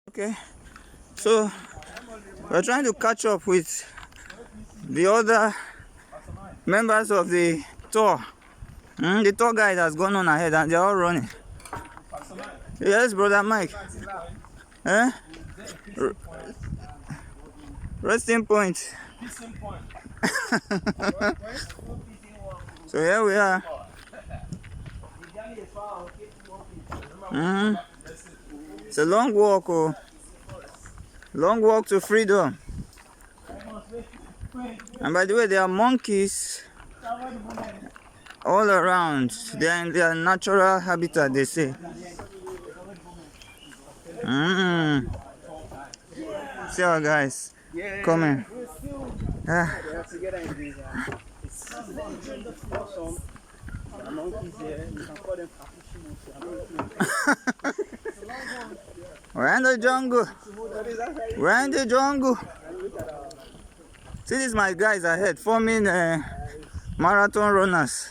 Okay, so we're trying to catch up with the other members of the tour. The tour guide has gone on ahead and they're all running. Yes, brother Mike. Eh? Resting point. So here we are. It's a long walk, oh. Long walk to freedom. And by the way, there are monkeys all around. They are in their natural habitat, they say. See our guys coming. We're in the jungle. We're in the jungle. See, these my guys ahead, forming marathon runners.